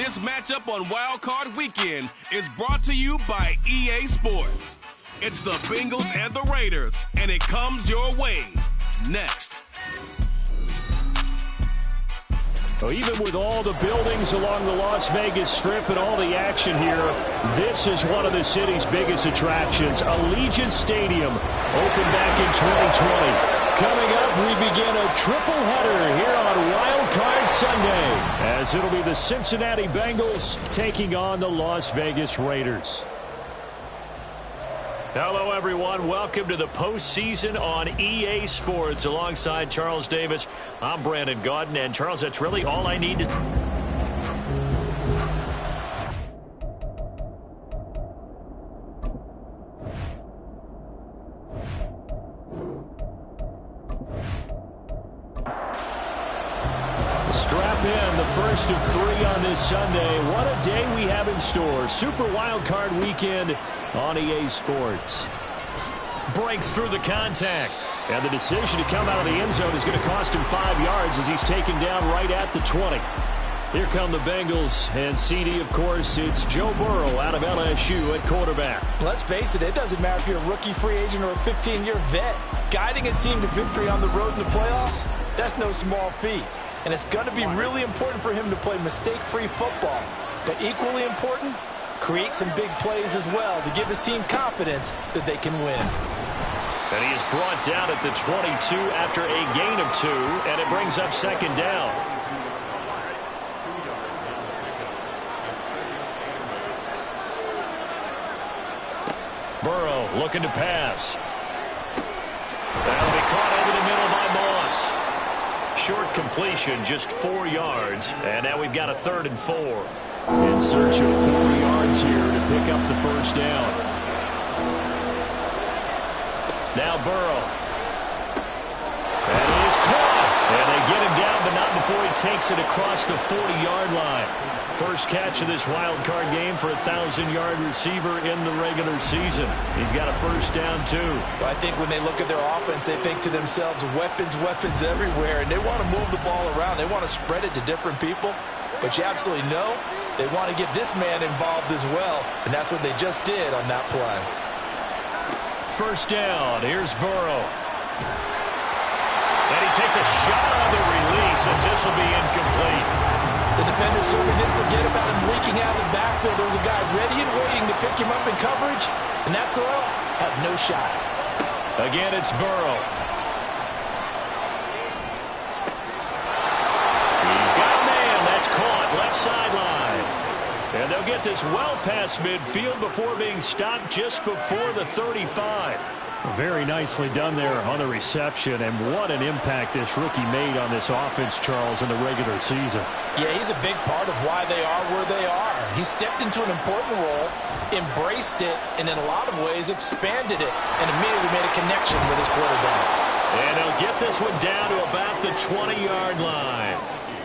This matchup on Wild Card Weekend is brought to you by EA Sports. It's the Bengals and the Raiders, and it comes your way next. So even with all the buildings along the Las Vegas Strip and all the action here, this is one of the city's biggest attractions. Allegiant Stadium, opened back in 2020. Coming up, we begin a triple header here on Wild Card Sunday, as it'll be the Cincinnati Bengals taking on the Las Vegas Raiders. Hello, everyone. Welcome to the postseason on EA Sports. Alongside Charles Davis, I'm Brandon Gaudin. And, Charles, that's really all I need to... Strap in, the first of three on this Sunday. What a day we have in store. Super Wild Card Weekend on EA Sports. Breaks through the contact. And the decision to come out of the end zone is going to cost him 5 yards as he's taken down right at the 20. Here come the Bengals, and CD, of course, it's Joe Burrow out of LSU at quarterback. Let's face it doesn't matter if you're a rookie free agent or a 15-year vet. Guiding a team to victory on the road in the playoffs, that's no small feat. And it's going to be really important for him to play mistake-free football. But equally important, create some big plays as well to give his team confidence that they can win. And he is brought down at the 22 after a gain of 2, and it brings up second down. Burrow looking to pass. That'll be caught over the middle by Moss. Short completion, just 4 yards. And now we've got a 3rd and 4. In search of 4 yards here to pick up the first down. Now Burrow. And he is caught. And they get him down, but not before he takes it across the 40-yard line. First catch of this wild card game for a 1,000-yard receiver in the regular season. He's got a first down, too. Well, I think when they look at their offense, they think to themselves, weapons, weapons everywhere, and they want to move the ball around. They want to spread it to different people. But you absolutely know they want to get this man involved as well, and that's what they just did on that play. First down. Here's Burrow. And he takes a shot on the release as this will be incomplete. The defender certainly didn't forget about him leaking out of the backfield. There was a guy ready and waiting to pick him up in coverage, and that throw had no shot. Again, it's Burrow. He's got a man. That's caught left sideline. And they'll get this well past midfield before being stopped just before the 35. Very nicely done there on the reception, and what an impact this rookie made on this offense, Charles, in the regular season. Yeah, he's a big part of why they are where they are. He stepped into an important role, embraced it, and in a lot of ways expanded it, and immediately made a connection with his quarterback. And he'll get this one down to about the 20-yard line.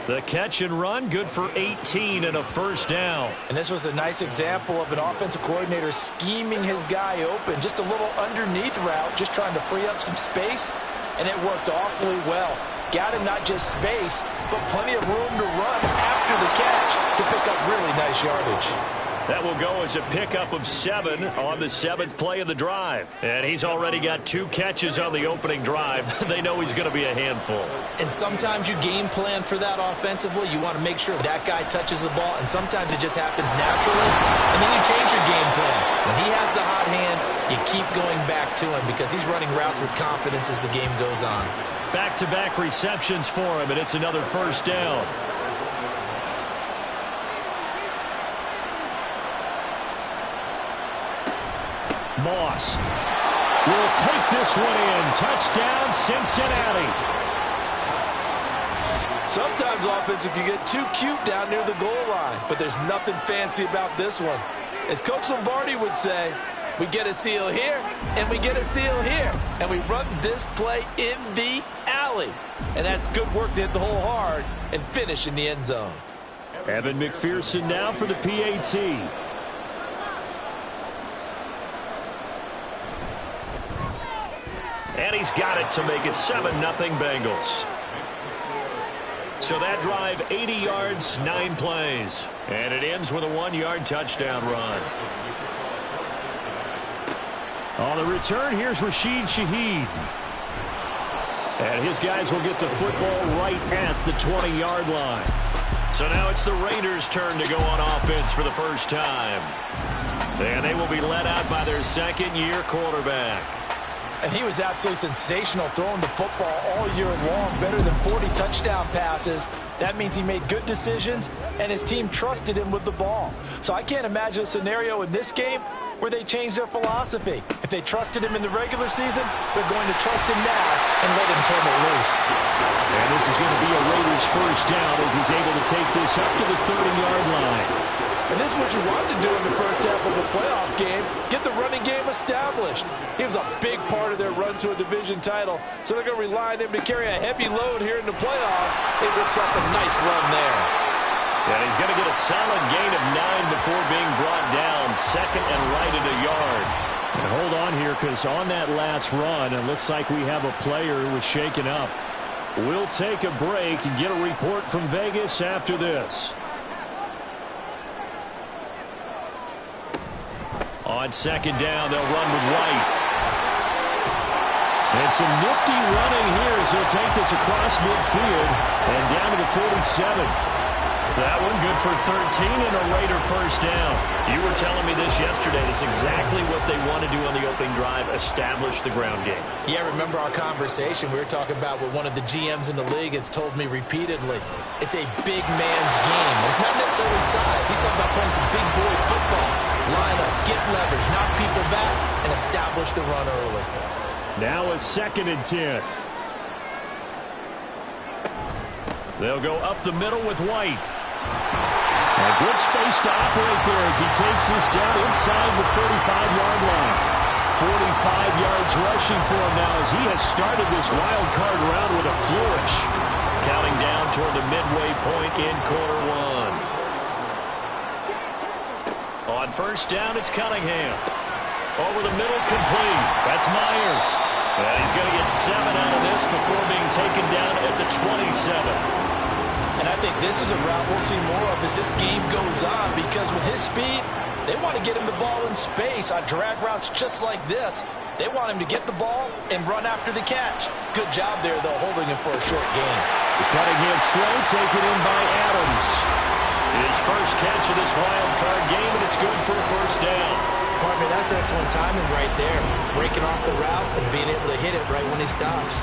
The catch and run, good for 18 and a first down. And this was a nice example of an offensive coordinator scheming his guy open. Just a little underneath route, just trying to free up some space, and it worked awfully well. Got him not just space, but plenty of room to run after the catch to pick up really nice yardage. That will go as a pickup of 7 on the 7th play of the drive. And he's already got 2 catches on the opening drive. They know he's going to be a handful. And sometimes you game plan for that offensively. You want to make sure that guy touches the ball, and sometimes it just happens naturally. And then you change your game plan. When he has the hot hand, you keep going back to him because he's running routes with confidence as the game goes on. Back-to-back receptions for him, and it's another first down. Moss will take this one in. Touchdown, Cincinnati. Sometimes offense can get too cute down near the goal line, but there's nothing fancy about this one. As Coach Lombardi would say, we get a seal here, and we get a seal here, and we run this play in the alley. And that's good work to hit the hole hard and finish in the end zone. Evan McPherson now for the PAT. And he's got it to make it 7-0 Bengals. So that drive, 80 yards, 9 plays. And it ends with a 1-yard touchdown run. On the return, here's Rashid Shaheed. And his guys will get the football right at the 20-yard line. So now it's the Raiders' turn to go on offense for the first time. And they will be led out by their second-year quarterback. And he was absolutely sensational throwing the football all year long, better than 40 touchdown passes. That means he made good decisions, and his team trusted him with the ball. So I can't imagine a scenario in this game where they change their philosophy. If they trusted him in the regular season, they're going to trust him now and let him turn it loose. And this is going to be a Raiders first down as he's able to take this up to the 30-yard line. And this is what you want to do in the first half of a playoff game, get the running game established. He was a big part of their run to a division title, so they're going to rely on him to carry a heavy load here in the playoffs. He rips off a nice run there. And he's going to get a solid gain of 9 before being brought down, second and right at a yard. And hold on here, because on that last run, it looks like we have a player who was shaken up. We'll take a break and get a report from Vegas after this. On second down, they'll run with White. And some nifty running here as he'll take this across midfield and down to the 47. That one good for 13 and a Raider first down. You were telling me this yesterday. This is exactly what they want to do on the opening drive, establish the ground game. Yeah, remember our conversation. We were talking about what one of the GMs in the league has told me repeatedly. It's a big man's game. It's not necessarily size. He's talking about playing some big boy football. Line up, get leverage, knock people back, and establish the run early. Now a second and 10. They'll go up the middle with White. A good space to operate there as he takes this down inside the 45-yard line. 45 yards rushing for him now as he has started this wild card round with a flourish. Counting down toward the midway point in quarter one. On first down, it's Cunningham. Over the middle, complete. That's Myers. And he's going to get 7 out of this before being taken down at the 27. And I think this is a route we'll see more of as this game goes on, because with his speed, they want to get him the ball in space on drag routes just like this. They want him to get the ball and run after the catch. Good job there, though, holding him for a short gain. The Cunningham's throw taken in by Adams. His first catch of this wild card game, and it's good for a first down. Pardon me, that's excellent timing right there. Breaking off the route and being able to hit it right when he stops.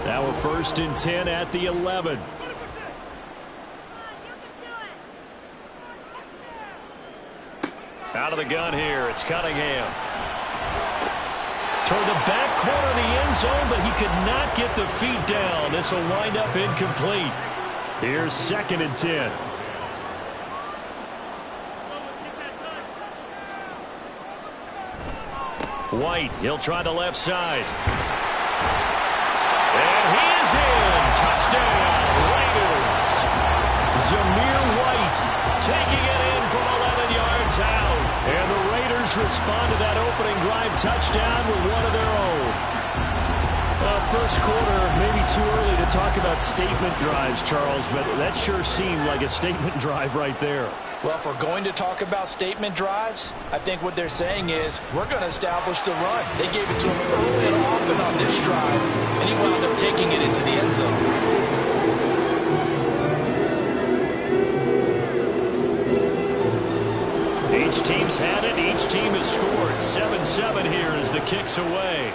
Now a first and 10 at the 11. Out of the gun here, it's Cunningham. Toward the back corner of the end zone, but he could not get the feet down. This will wind up incomplete. Here's second and 10. White, he'll try the left side. And he is in. Touchdown, Raiders. Zamir White taking it in from 11 yards out. And the Raiders respond to that opening drive touchdown with one of their own. First quarter, maybe too early to talk about statement drives, Charles, but that sure seemed like a statement drive right there. Well, if we're going to talk about statement drives, I think what they're saying is we're going to establish the run. They gave it to him early and often on this drive, and he wound up taking it into the end zone. Each team's had it. Each team has scored. 7-7 here as the kick's away.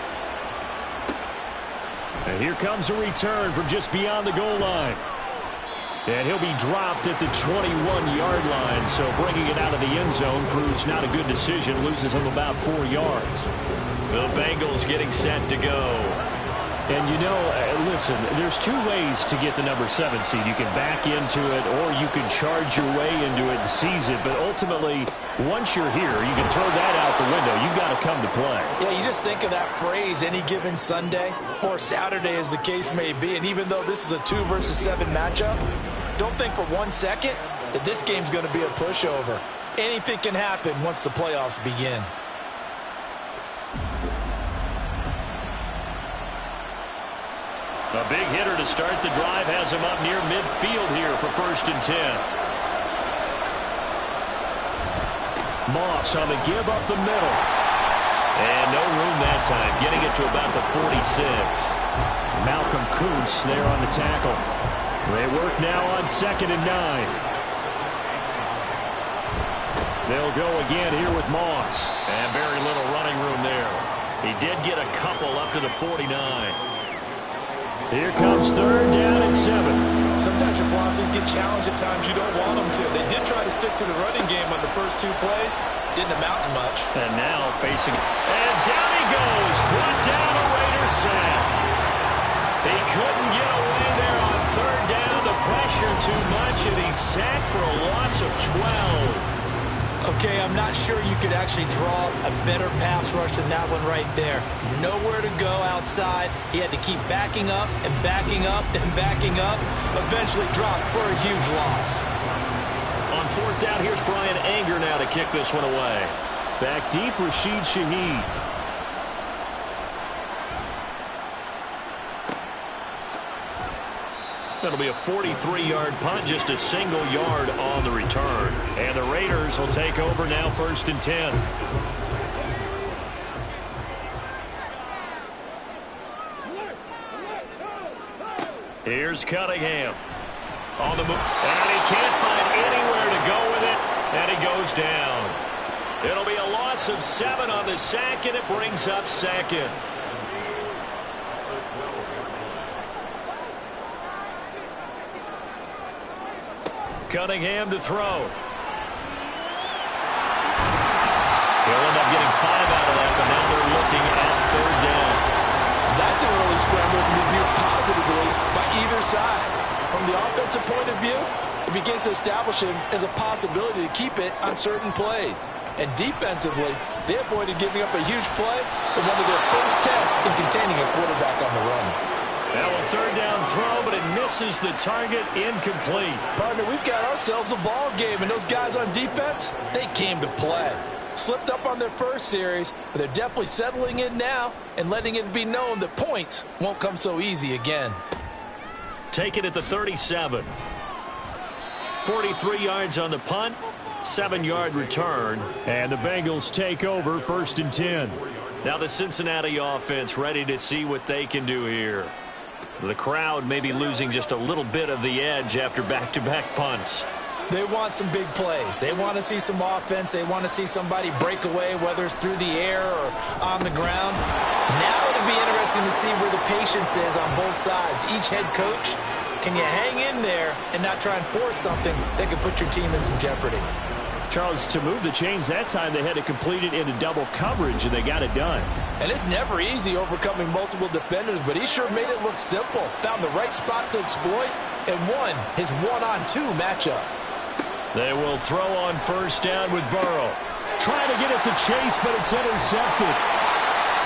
And here comes a return from just beyond the goal line. And he'll be dropped at the 21-yard line, so bringing it out of the end zone proves not a good decision. Loses him about 4 yards. The Bengals getting set to go. And you know, listen, there's two ways to get the number 7 seed. You can back into it, or you can charge your way into it and seize it. But ultimately, once you're here, you can throw that out the window. You've got to come to play. Yeah, you just think of that phrase, any given Sunday or Saturday as the case may be. And even though this is a 2 versus 7 matchup, don't think for 1 second that this game's going to be a pushover. Anything can happen once the playoffs begin. A big hitter to start the drive has him up near midfield here for 1st and 10. Moss on the give up the middle. And no room that time, getting it to about the 46. Malcolm Kuntz there on the tackle. They work now on 2nd and 9. They'll go again here with Moss. And very little running room there. He did get a couple up to the 49. Here comes 3rd down and 7. Sometimes your philosophies get challenged at times you don't want them to. They did try to stick to the running game on the first 2 plays. Didn't amount to much. And now facing... And down he goes. Brought down a Raiders sack. He couldn't get away there on 3rd down. The pressure too much, and he's sacked for a loss of 12. Okay, I'm not sure you could actually draw a better pass rush than that one right there. Nowhere to go outside. He had to keep backing up and backing up and backing up. Eventually dropped for a huge loss. On 4th down, here's Brian Anger now to kick this one away. Back deep, Rashid Shaheed. That'll be a 43-yard punt, just a single yard on the return. And the Raiders will take over now 1st and 10. Here's Cunningham on the move. And he can't find anywhere to go with it. And he goes down. It'll be a loss of 7 on the sack, and it brings up 2nd. Cunningham to throw. He'll end up getting 5 out of that, but now they're looking at 3rd down. That's an early scramble to be viewed positively by either side. From the offensive point of view, it begins to establish him as a possibility to keep it on certain plays. And defensively, they avoided giving up a huge play for one of their first tests in containing a quarterback on the run. Now a 3rd down throw, but it misses the target, incomplete. Partner, we've got ourselves a ball game, and those guys on defense, they came to play. Slipped up on their first series, but they're definitely settling in now and letting it be known that points won't come so easy again. Take it at the 37. 43 yards on the punt, 7-yard return, and the Bengals take over 1st and 10. Now the Cincinnati offense ready to see what they can do here. The crowd may be losing just a little bit of the edge after back-to-back punts. They want some big plays. They want to see some offense. They want to see somebody break away, whether it's through the air or on the ground. Now it'll be interesting to see where the patience is on both sides. Each head coach, can you hang in there and not try and force something that could put your team in some jeopardy? Charles, to move the chains that time, they had to complete it into double coverage, and they got it done. And it's never easy overcoming multiple defenders, but he sure made it look simple. Found the right spot to exploit and won his 1-on-2 matchup. They will throw on 1st down with Burrow. Trying to get it to Chase, but it's intercepted.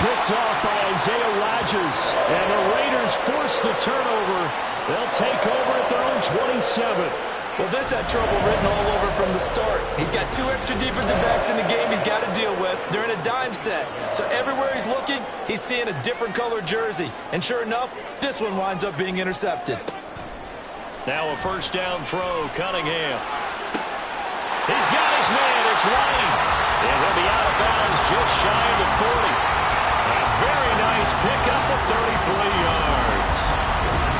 Picked off by Isaiah Rodgers. And the Raiders force the turnover. They'll take over at their own 27. Well, this had trouble written all over from the start. He's got 2 extra defensive backs in the game he's got to deal with. They're in a dime set. So everywhere he's looking, he's seeing a different color jersey. And sure enough, this one winds up being intercepted. Now a 1st down throw, Cunningham. He's got his man, it's running. And he'll be out of bounds just shy of the 40. A very nice pickup of 33 yards.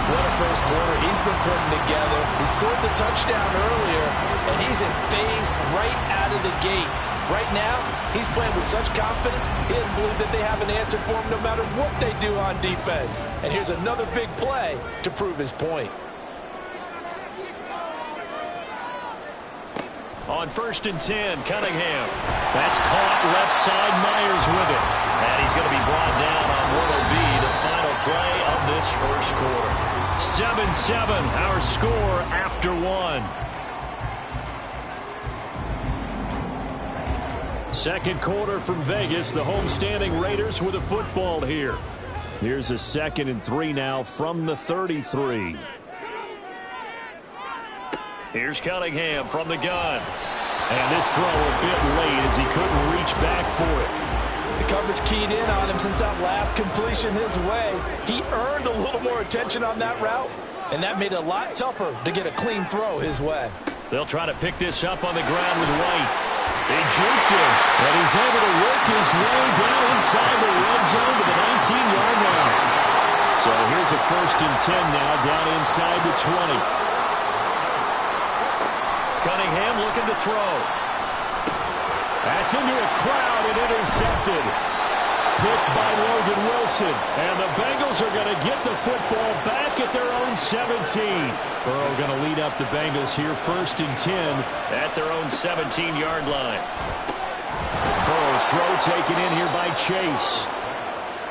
What a first quarter he's been putting together. He scored the touchdown earlier, and he's in phase right out of the gate. Right now, he's playing with such confidence, he doesn't believe that they have an answer for him no matter what they do on defense. And here's another big play to prove his point. On 1st and 10, Cunningham. That's caught left side, Myers with it. And he's going to be brought down on what will be the final play of this first quarter. 7-7, our score after 1. Second quarter from Vegas, the homestanding Raiders with a football here. Here's a 2nd and 3 now from the 33. Here's Cunningham from the gun. And this throw a bit late as he couldn't reach back for it. the coverage keyed in on him since that last completion his way. He earned a little more attention on that route, and that made it a lot tougher to get a clean throw his way. They'll try to pick this up on the ground with White. They juked him, and he's able to work his way down inside the red zone to the 19-yard line. So here's a 1st and 10 now, down inside the 20. Cunningham looking to throw. That's into a crowd and intercepted. Picked by Logan Wilson. And the Bengals are going to get the football back at their own 17. Burrow going to lead up the Bengals here, 1st and 10 at their own 17-yard line. Burrow's throw taken in here by Chase.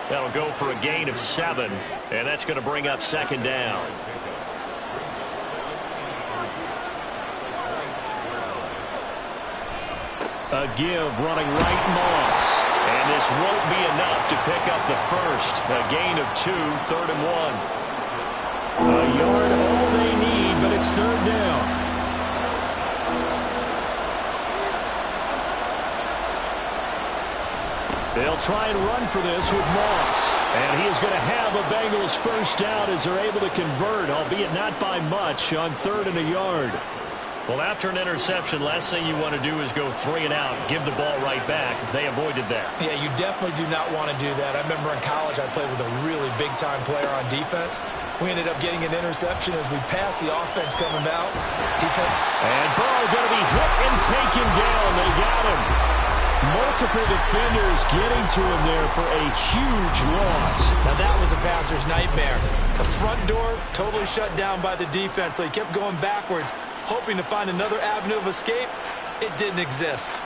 That'll go for a gain of 7, and that's going to bring up 2nd down. A give running right, Moss. And this won't be enough to pick up the 1st. A gain of 2, 3rd and 1. A yard all they need, but it's 3rd down. They'll try and run for this with Moss. And he is going to have a Bengals 1st down as they're able to convert, albeit not by much, on 3rd and a yard. Well, after an interception, last thing you want to do is go 3 and out, give the ball right back. They avoided that. Yeah, you definitely do not want to do that. I remember in college I played with a really big-time player on defense. We ended up getting an interception as we passed the offense coming out. And Burrow going to be hit and taken down. They got him. Multiple defenders getting to him there for a huge loss. Now that was a passer's nightmare. The front door totally shut down by the defense, so he kept going backwards, hoping to find another avenue of escape. It didn't exist.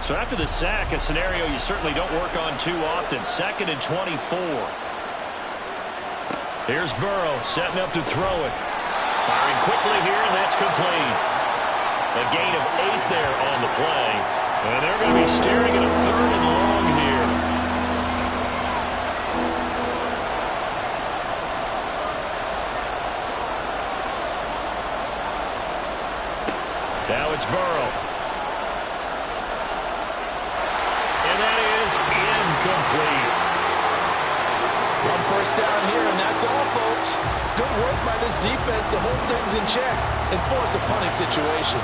So after the sack, a scenario you certainly don't work on too often. 2nd and 24. Here's Burrow setting up to throw it. Firing quickly here, and that's complete. A gain of 8 there on the play. And they're going to be staring at a 3rd and long here. Now it's Burrow. And that is incomplete. 1 first down here, and that's all, folks. Good work by this defense to hold things in check and force a punting situation.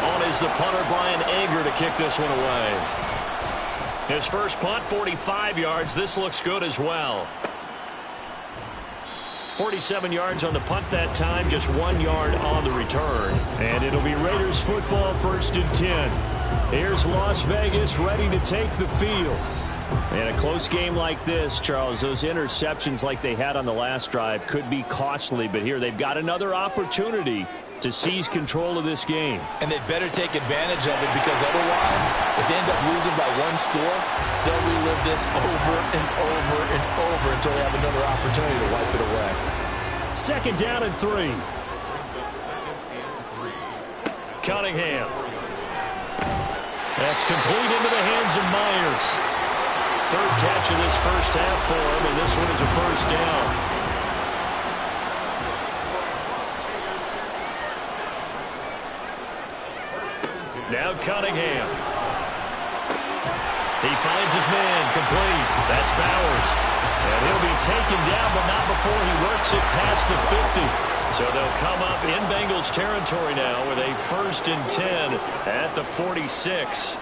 On is the punter, Brian Anger, to kick this one away. His first punt, 45 yards. This looks good as well. 47 yards on the punt that time, just 1 yard on the return. And it'll be Raiders football, 1st and 10. Here's Las Vegas ready to take the field. In a close game like this, Charles, those interceptions like they had on the last drive could be costly, but here they've got another opportunity to seize control of this game. And they'd better take advantage of it, because otherwise, if they end up losing by 1 score, they'll relive this over and over and over until they have another opportunity to wipe it away. 2nd down and 3. Cunningham. That's complete into the hands of Myers. 3rd catch of this first half for him, and this one is a 1st down. Now Cunningham. He finds his man, complete. That's Bowers. And he'll be taken down, but not before he works it past the 50. So they'll come up in Bengals territory now with a 1st and 10 at the 46.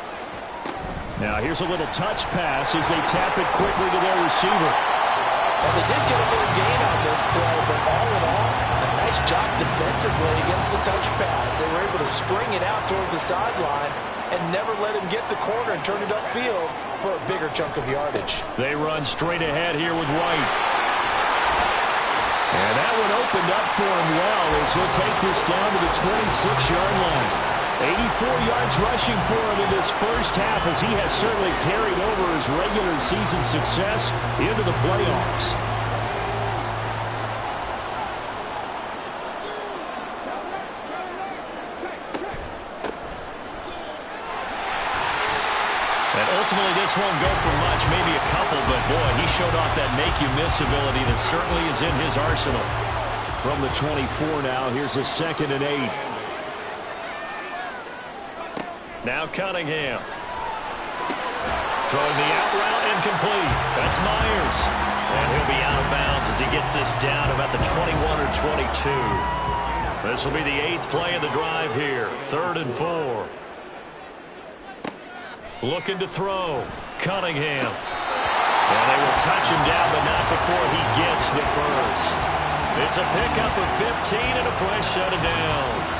Now here's a little touch pass as they tap it quickly to their receiver. Well, they did get a little gain on this play, but all in all, a nice job defensively against the touch pass. They were able to string it out towards the sideline and never let him get the corner and turn it upfield for a bigger chunk of yardage. They run straight ahead here with White. And that one opened up for him well as he'll take this down to the 26-yard line. 84 yards rushing for him in this first half, as he has certainly carried over his regular season success into the playoffs. And ultimately this won't go for much, maybe a couple, but boy, he showed off that make-you-miss ability that certainly is in his arsenal. From the 24 now, here's a 2nd and 8. Now Cunningham. Throwing the out route incomplete. That's Myers. And he'll be out of bounds as he gets this down about the 21 or 22. This will be the 8th play of the drive here. 3rd and 4. Looking to throw. Cunningham. And they will touch him down, but not before he gets the first. It's a pickup of 15 and a fresh set of downs.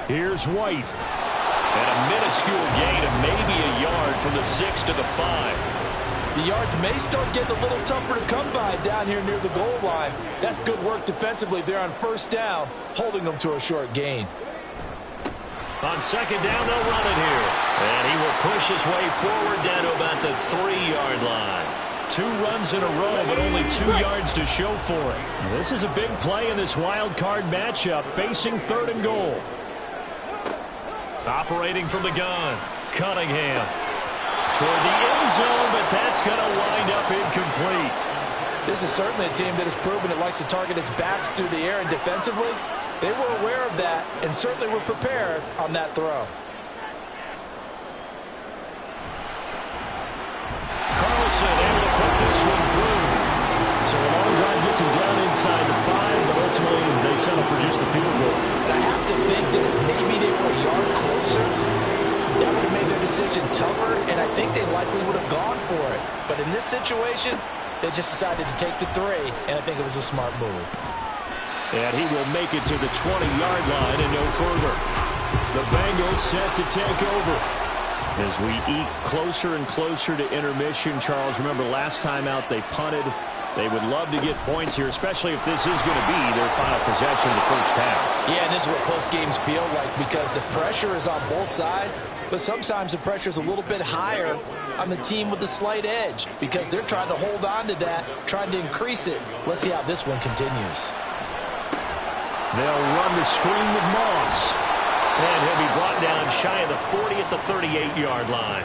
Here's White. And a minuscule gain of maybe a yard from the 6 to the 5. The yards may start getting a little tougher to come by down here near the goal line. That's good work defensively there on 1st down, holding them to a short gain. On 2nd down, they'll run it here. And he will push his way forward down to about the 3-yard line. 2 runs in a row, but only 2 yards to show for it. This is a big play in this wild card matchup, facing 3rd and goal. Operating from the gun, Cunningham. Toward the end zone, but that's going to wind up incomplete. This is certainly a team that has proven it likes to target its backs through the air, and defensively, they were aware of that and certainly were prepared on that throw. Carlson able to put this one through. So a long drive gets him down inside the 5, but ultimately they settle for just the field goal. And I have to think that if maybe they were a yard closer, that would have made their decision tougher, and I think they likely would have gone for it. But in this situation, they just decided to take the 3, and I think it was a smart move. And he will make it to the 20-yard line and no further. The Bengals set to take over. As we eat closer and closer to intermission, Charles, remember last time out they punted. They would love to get points here, especially if this is going to be their final possession of the 1st half. Yeah, and this is what close games feel like because the pressure is on both sides, but sometimes the pressure is a little bit higher on the team with the slight edge because they're trying to hold on to that, trying to increase it. Let's see how this one continues. They'll run the screen with Moss. And he'll be brought down shy of the 40 at the 38-yard line.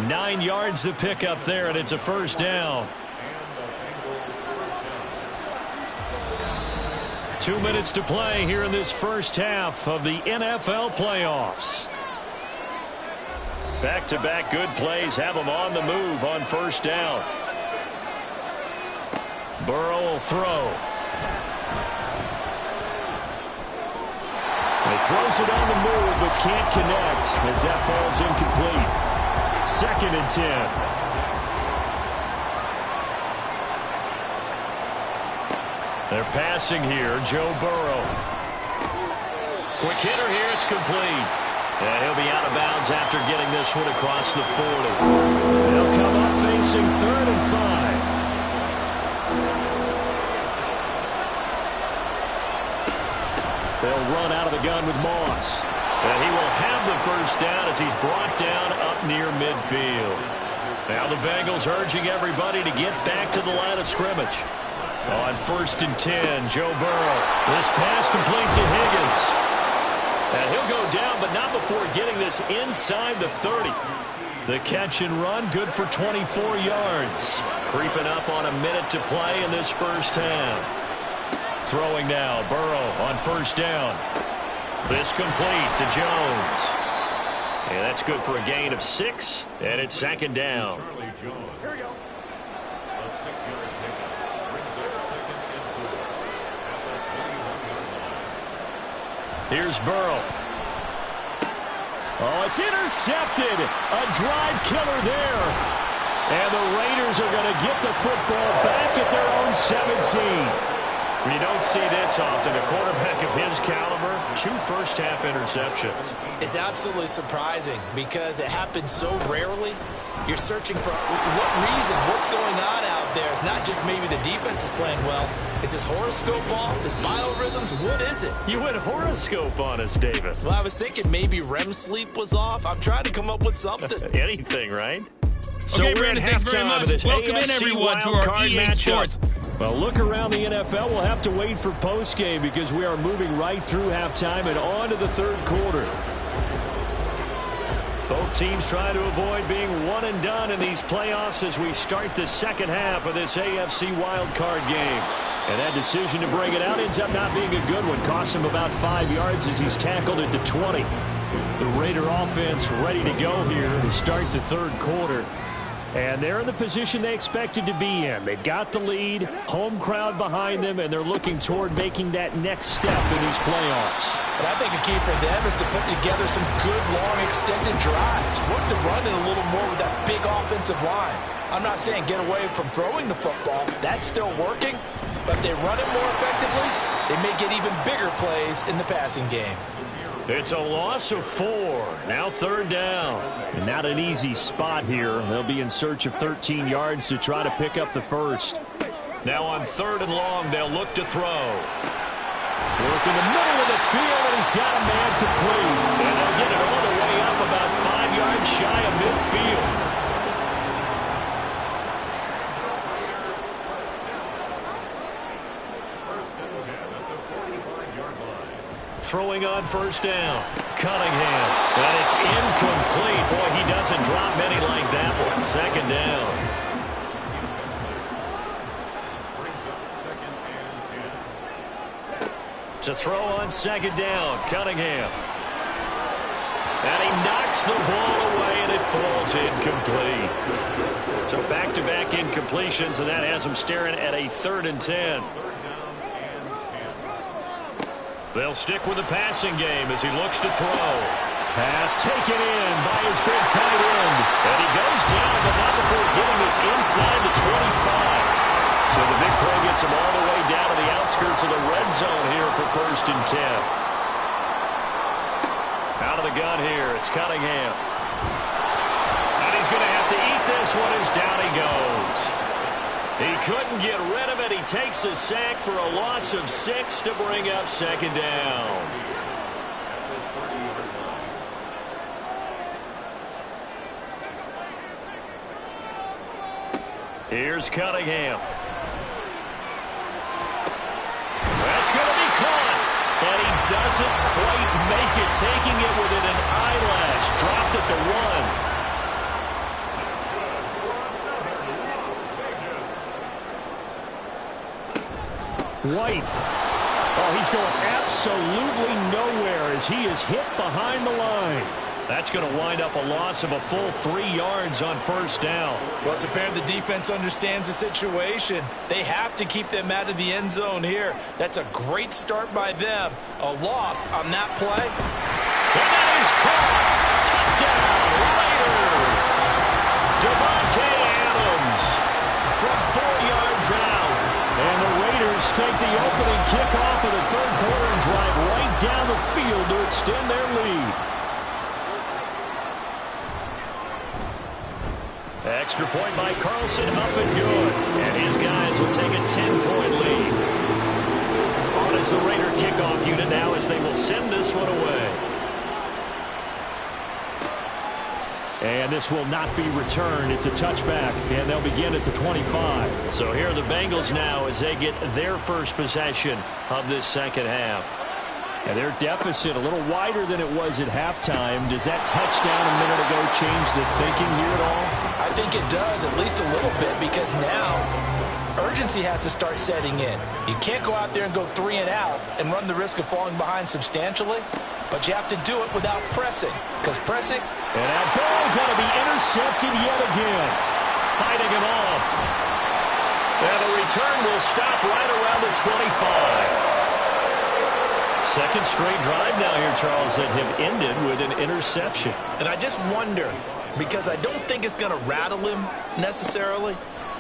9 yards to pick up there, and it's a 1st down. 2 minutes to play here in this 1st half of the NFL playoffs. Back-to-back good plays have them on the move on 1st down. Burrow will throw. He throws it on the move, but can't connect as that falls incomplete. 2nd and 10. They're passing here, Joe Burrow. Quick hitter here, it's complete. And he'll be out of bounds after getting this one across the 40. They'll come up facing 3rd and 5. They'll run out of the gun with Moss. And he will have the 1st down as he's brought down up near midfield. Now the Bengals urging everybody to get back to the line of scrimmage. On 1st and 10, Joe Burrow. This pass complete to Higgins. And he'll go down, but not before getting this inside the 30. The catch and run, good for 24 yards. Creeping up on a minute to play in this 1st half. Throwing now, Burrow on 1st down. This complete to Jones. And that's good for a gain of 6, and it's 2nd down. Here we go. A 6-yard pickup brings up 2nd and 4 at the 21-yard line. Here's Burrow. Oh, it's intercepted. A drive killer there. And the Raiders are going to get the football back at their own 17. You don't see this often. A quarterback of his caliber, 2 first-half interceptions. It's absolutely surprising because it happens so rarely. You're searching for what reason, what's going on out there. It's not just maybe the defense is playing well. Is his horoscope off? His biorhythms? What is it? You went horoscope on us, David. Well, I was thinking maybe REM sleep was off. I'm trying to come up with something. Anything, right? So okay, we're Brandon, at thanks very halftime much. of this Welcome in, AFC everyone, to wild our card EA matchup. Sports. Well, look around the NFL. We'll have to wait for postgame because we are moving right through halftime and on to the 3rd quarter. Both teams trying to avoid being one and done in these playoffs as we start the second half of this AFC wildcard game. And that decision to bring it out ends up not being a good one. Costs him about 5 yards as he's tackled at the 20. The Raider offense ready to go here to start the third quarter. And they're in the position they expected to be in. They've got the lead, home crowd behind them, and they're looking toward making that next step in these playoffs. And I think a key for them is to put together some good, long, extended drives. Work the run in a little more with that big offensive line. I'm not saying get away from throwing the football. That's still working. But if they run it more effectively, they may get even bigger plays in the passing game. It's a loss of 4. Now third down. And not an easy spot here. They'll be in search of 13 yards to try to pick up the first. Now on third and long, they'll look to throw. Work in the middle of the field, and he's got a man complete. And they'll get it all the way up about 5 yards shy of midfield. Throwing on first down. Cunningham. And it's incomplete. Boy, he doesn't drop many like that one. Second down. To throw on second down. Cunningham. And he knocks the ball away, and it falls incomplete. So back-to-back incompletions, and that has him staring at a 3rd and 10. They'll stick with the passing game as he looks to throw. Pass taken in by his big tight end. And he goes down, but not before getting this inside the 25. So the big play gets him all the way down to the outskirts of the red zone here for 1st and 10. Out of the gun here, it's Cunningham. And he's going to have to eat this one as down he goes. He couldn't get rid of it. He takes a sack for a loss of 6 to bring up second down. Here's Cunningham. That's going to be caught. And he doesn't quite make it, taking it within an eyelash. Dropped at the 1. White. Oh, he's going absolutely nowhere as he is hit behind the line. That's going to wind up a loss of a full 3 yards on first down. Well, it's apparent the defense understands the situation. They have to keep them out of the end zone here. That's a great start by them. A loss on that play. And that is caught. Touchdown, Raiders. Devontae Adams from 4 yards out. And the Raiders take the opening kickoff of the third quarter and drive right down the field to extend their lead. Extra point by Carlson, up and good. And his guys will take a 10-point lead. On is the Raider kickoff unit now as they will send this one away. And this will not be returned. It's a touchback, and they'll begin at the 25. So here are the Bengals now as they get their first possession of this second half. And their deficit a little wider than it was at halftime. Does that touchdown a minute ago change the thinking here at all? I think it does, at least a little bit, because now urgency has to start setting in. You can't go out there and go 3 and out and run the risk of falling behind substantially, but you have to do it without pressing, because pressing... And that ball going to be intercepted yet again. Fighting it off. And the return will stop right around the 25. Second straight drive now here, Charles, that have ended with an interception. And I just wonder, because I don't think it's going to rattle him necessarily,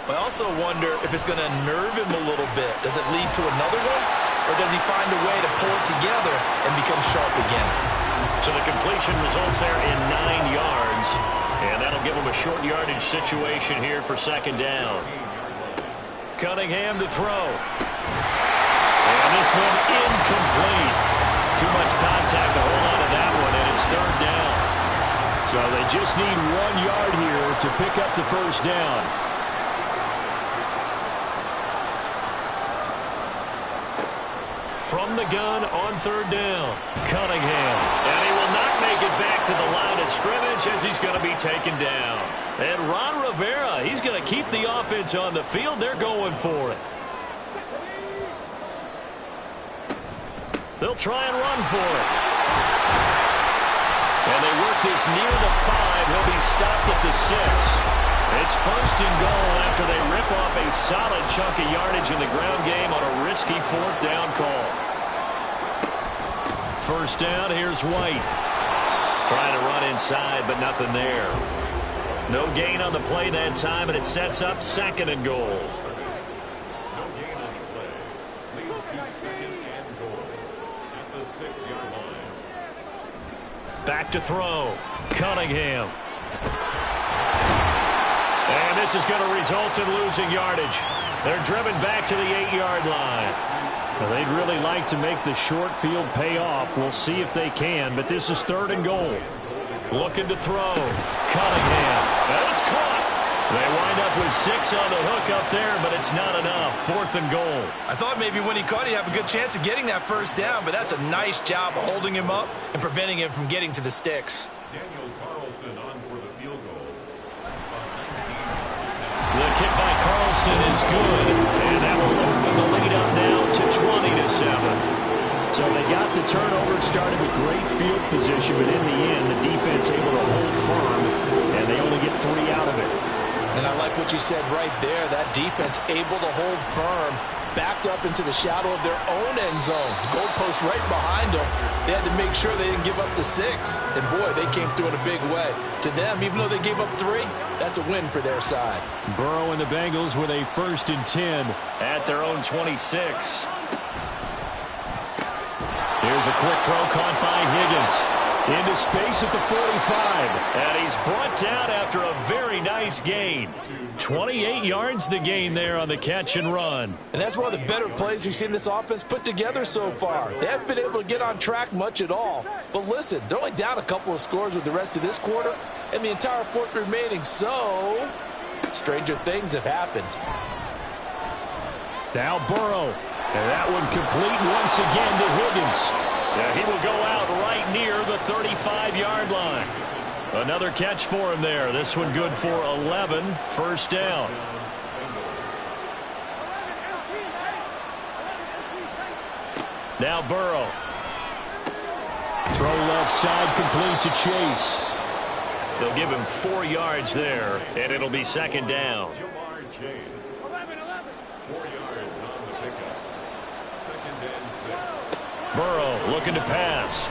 but I also wonder if it's going to nerve him a little bit. Does it lead to another one? Or does he find a way to pull it together and become sharp again? So the completion results there in 9 yards. And that'll give him a short yardage situation here for second down. Cunningham to throw. And this one incomplete. Too much contact to hold on to that one, and it's third down. So they just need 1 yard here to pick up the first down. From the gun on third down, Cunningham. And he will not make it back to the line of of scrimmage as he's going to be taken down. And Ron Rivera, he's going to keep the offense on the field. They're going for it. They'll try and run for it. And they work this near the 5. He'll be stopped at the 6. It's first and goal after they rip off a solid chunk of yardage in the ground game on a risky 4th down call. First down, here's White. Trying to run inside, but nothing there. No gain on the play that time, and it sets up 2nd and goal. No gain on the play. Leads to 2nd and goal at the 6-yard line. Back to throw. Cunningham. And this is going to result in losing yardage. They're driven back to the 8-yard line. Well, they'd really like to make the short field pay off. We'll see if they can, but this is 3rd and goal. Looking to throw. Cunningham. And it's caught. They wind up with 6 on the hook up there, but it's not enough. 4th and goal. I thought maybe when he caught it, he'd have a good chance of getting that first down, but that's a nice job of holding him up and preventing him from getting to the sticks. Daniel Carlson on for the field goal. The kick by Carlson is good, and that will open the lead up now to 20-7. So they got the turnover, started with great field position, but in the end, the defense able to hold firm, and they only get 3 out of it. And I like what you said right there. That defense able to hold firm, backed up into the shadow of their own end zone. Goalpost right behind them. They had to make sure they didn't give up the 6. And boy, they came through in a big way. To them, even though they gave up 3, that's a win for their side. Burrow and the Bengals with a 1st and 10 at their own 26. Here's a quick throw caught by Higgins. Into space at the 45. And he's brought down after a very nice gain. 28 yards the gain there on the catch and run. And that's one of the better plays we've seen this offense put together so far. They haven't been able to get on track much at all. But listen, they're only down a couple of scores with the rest of this quarter and the entire 4th remaining. So, stranger things have happened. Now Burrow. And that one complete once again to Higgins. He will go out right near the 35-yard line. Another catch for him there. This one good for 11. First down. Now Burrow. Throw left side complete to Chase. They'll give him 4 yards there, and it'll be 2nd down. Jamar Chase. 4 yards on the pickup. 2nd and 6. Burrow looking to pass.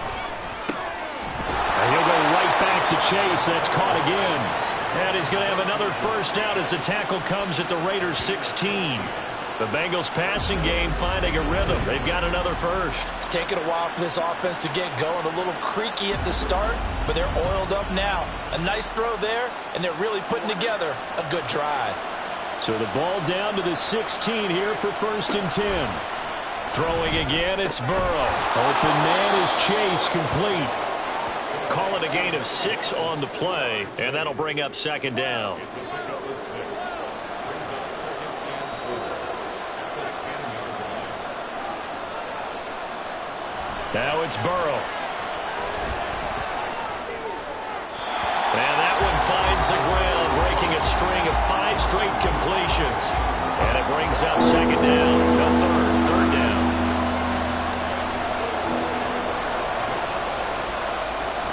And he'll go right back to Chase. That's caught again. And he's going to have another first down as the tackle comes at the Raiders' 16. The Bengals passing game finding a rhythm. They've got another first. It's taken a while for this offense to get going. A little creaky at the start, but they're oiled up now. A nice throw there, and they're really putting together a good drive. So the ball down to the 16 here for 1st and 10. Throwing again, it's Burrow. Open man is Chase, complete. Call it a gain of 6 on the play, and that'll bring up 2nd down. It's a pickup of 6. Brings up 2nd and 4 at the 10-yard line. Now it's Burrow. And that one finds the ground, breaking a string of 5 straight completions. And it brings up 2nd down. No, 3rd down.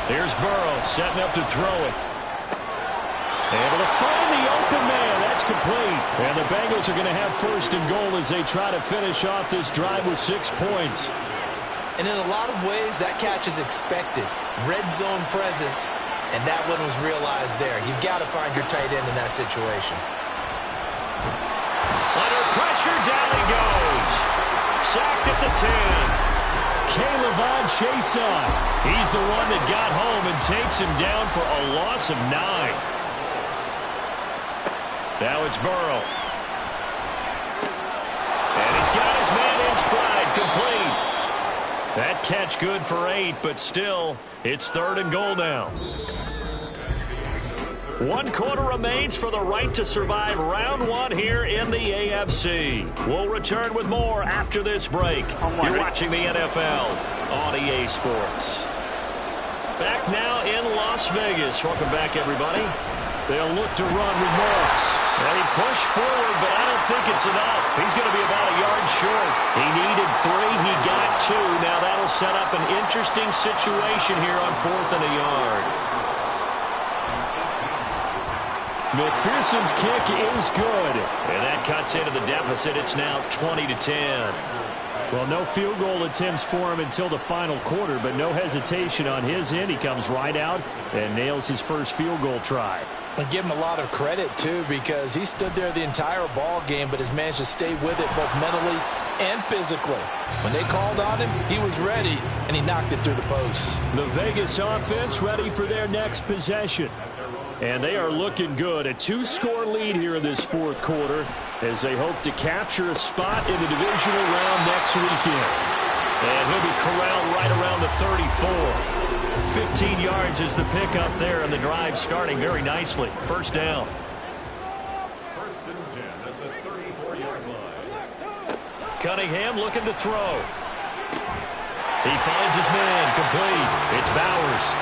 Here's Burrow setting up to throw it. Able to find the open man. That's complete. And the Bengals are going to have 1st and goal as they try to finish off this drive with 6 points. And in a lot of ways, that catch is expected. Red zone presence, and that one was realized there. You've got to find your tight end in that situation. Under pressure, down he goes. Sacked at the 10. K'Lavon Chaisson. He's the one that got home and takes him down for a loss of 9. Now it's Burrow. And he's got his man in stride, complete. That catch good for 8, but still, it's 3rd and goal now. 1 quarter remains for the right to survive round 1 here in the AFC. We'll return with more after this break. You're watching the NFL on EA Sports. Back now in Las Vegas. Welcome back, everybody. They'll look to run with Morris. And he pushed forward, but I don't think it's enough. He's going to be about a yard short. He needed 3. He got 2. Now that'll set up an interesting situation here on 4th and a yard. McPherson's kick is good. And that cuts into the deficit. It's now 20-10. Well, no field goal attempts for him until the final quarter, but no hesitation on his end. He comes right out and nails his first field goal try. And give him a lot of credit, too, because he stood there the entire ball game, but has managed to stay with it both mentally and physically. When they called on him, he was ready, and he knocked it through the posts. The Vegas offense ready for their next possession. And they are looking good. A 2-score lead here in this 4th quarter as they hope to capture a spot in the divisional round next weekend. And he'll be corralled right around the 34. 15 yards is the pickup there, and the drive starting very nicely. First down. 1st and 10 at the 34-yard line. Cunningham looking to throw. He finds his man, complete. It's Bowers.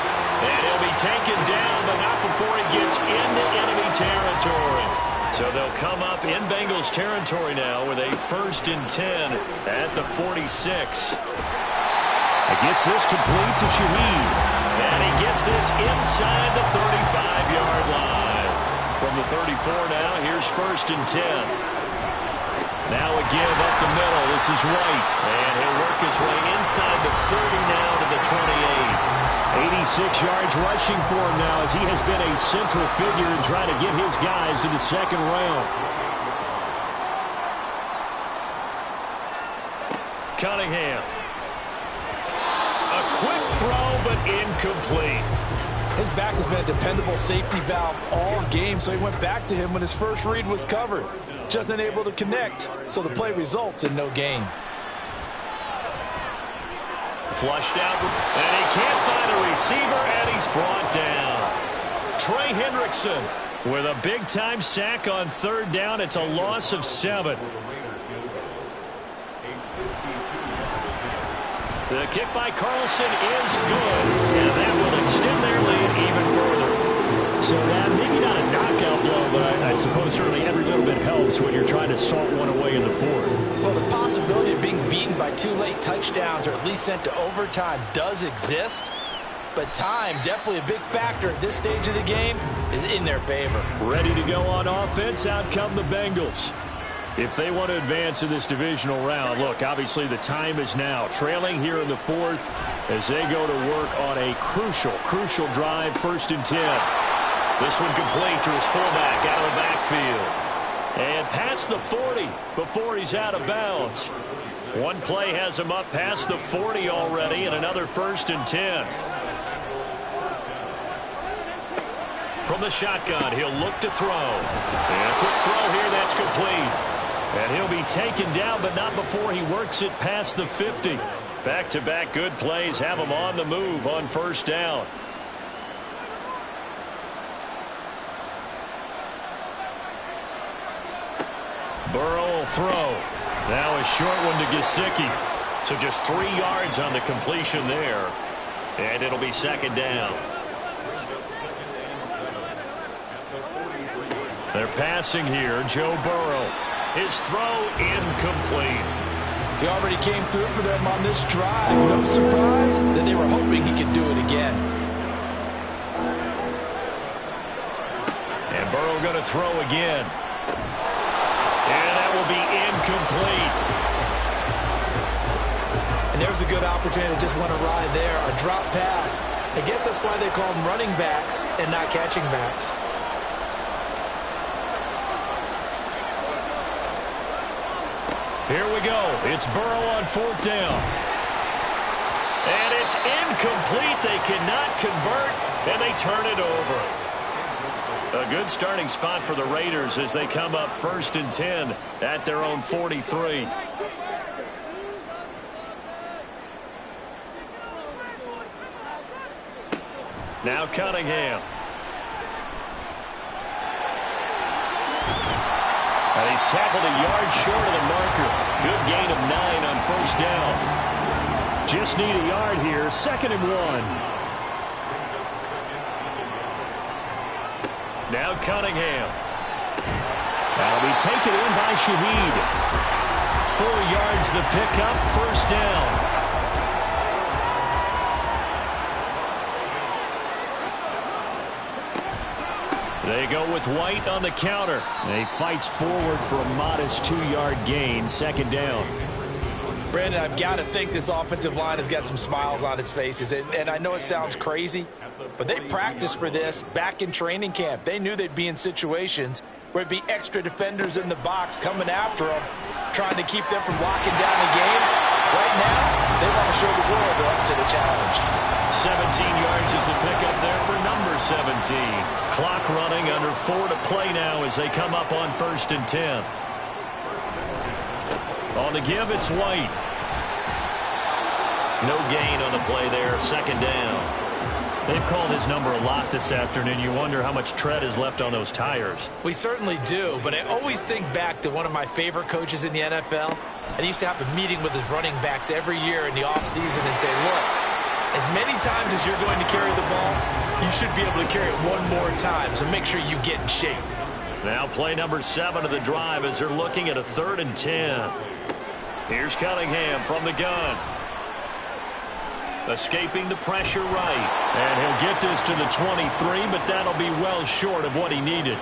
And he'll be taken down, but not before he gets into enemy territory. So they'll come up in Bengals territory now with a 1st and 10 at the 46. He gets this complete to Shaheed. And he gets this inside the 35-yard line. From the 34 now, here's 1st and 10. Now a give up the middle. This is White. And he'll work his way inside the 30 now to the 28. 86 yards rushing for him now as he has been a central figure in trying to get his guys to the 2nd round. Cunningham. A quick throw, but incomplete. His back has been a dependable safety valve all game, so he went back to him when his first read was covered. Just unable to connect, so the play results in no gain. Flushed out, and he can't find a receiver, and he's brought down. Trey Hendrickson with a big-time sack on 3rd down. It's a loss of 7. The kick by Carlson is good, and that will extend their lead even further. So that maybe not a knockout blow, but I suppose certainly every little bit helps when you're trying to salt one away in the 4th. Well, the possibility of being beaten by 2 late touchdowns or at least sent to overtime does exist, but time, definitely a big factor at this stage of the game, is in their favor. Ready to go on offense, out come the Bengals. If they want to advance in this divisional round, look, obviously the time is now. Trailing here in the 4th as they go to work on a crucial drive, 1st and 10. This one complete to his fullback out of the backfield. And past the 40 before he's out of bounds. One play has him up past the 40 already, and another 1st and 10. From the shotgun, he'll look to throw. And a quick throw here, that's complete. And he'll be taken down, but not before he works it past the 50. Back-to-back good plays have him on the move on 1st down. Burrow will throw. Now a short one to Gesicki. So just 3 yards on the completion there. And it'll be 2nd down. They're passing here. Joe Burrow. His throw incomplete. He already came through for them on this drive. No surprise that they were hoping he could do it again. And Burrow going to throw again. And that will be incomplete. And there's a good opportunity that just went awry there. A drop pass. I guess that's why they call them running backs and not catching backs. Here we go. It's Burrow on 4th down. And it's incomplete. They cannot convert, and they turn it over. A good starting spot for the Raiders as they come up 1st and 10 at their own 43. Now Cunningham. And he's tackled a yard short of the marker. Good gain of 9 on 1st down. Just need a yard here. 2nd and 1. Now Cunningham. That'll be taken in by Shaheed. 4 yards the pickup, first down. They go with White on the counter. He fights forward for a modest 2-yard gain, second down. Brandon, I've got to think this offensive line has got some smiles on its faces. And I know it sounds crazy, but they practiced for this back in training camp. They knew they'd be in situations where it'd be extra defenders in the box coming after them, trying to keep them from locking down the game. Right now, they want to show the world they're up to the challenge. 17 yards is the pickup there for number 17. Clock running, under 4 to play now as they come up on 1st and 10. On the give, it's White. No gain on the play there, second down. They've called his number a lot this afternoon. You wonder how much tread is left on those tires. We certainly do, but I always think back to one of my favorite coaches in the NFL. And he used to have a meeting with his running backs every year in the offseason and say, look, as many times as you're going to carry the ball, you should be able to carry it one more time, so make sure you get in shape. Now play number 7 of the drive as they're looking at a 3rd and 10. Here's Cunningham from the gun. Escaping the pressure right. And he'll get this to the 23, but that'll be well short of what he needed.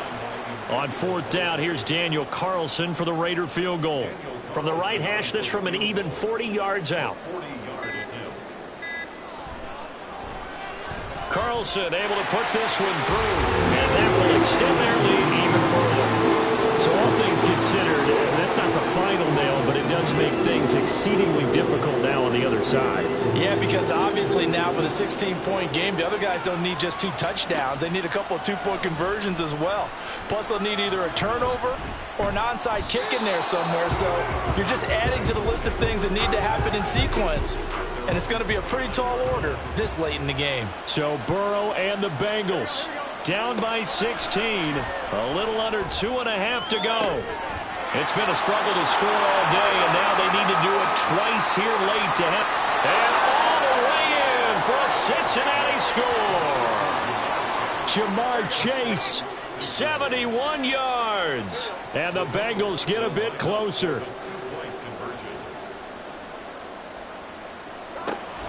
On 4th down, here's Daniel Carlson for the Raider field goal. From the right hash, this from an even 40 yards out. Carlson able to put this one through, and that will extend their lead even further. So all things considered, that's not the final nail, but it does make things exceedingly difficult now on the other side. Yeah, because obviously now with a 16-point game, the other guys don't need just 2 touchdowns. They need a couple of 2-point conversions as well. Plus, they'll need either a turnover or an onside kick in there somewhere. So you're just adding to the list of things that need to happen in sequence. And it's going to be a pretty tall order this late in the game. So Burrow and the Bengals down by 16. A little under 2.5 to go. It's been a struggle to score all day, and now they need to do it twice here late to have. And all the way in for a Cincinnati score. Jamar Chase, 71 yards. And the Bengals get a bit closer.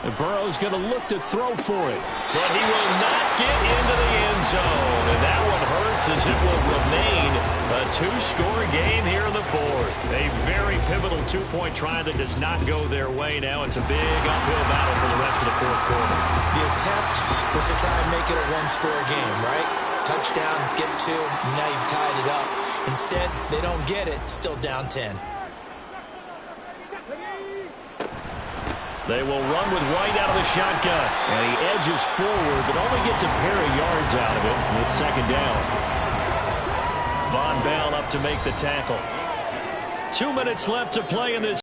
And Burrow's going to look to throw for it. But he will not get into the end zone. And that one hurts as it will remain a 2-score game here in the 4th. A very pivotal 2-point try that does not go their way now. It's a big uphill battle for the rest of the 4th quarter. The attempt was to try and make it a 1-score game, right? Touchdown, get 2, now you've tied it up. Instead, they don't get it, still down 10. They will run with White out of the shotgun. And he edges forward, but only gets a pair of yards out of it. And it's second down. Von Bell up to make the tackle. 2 minutes left to play in this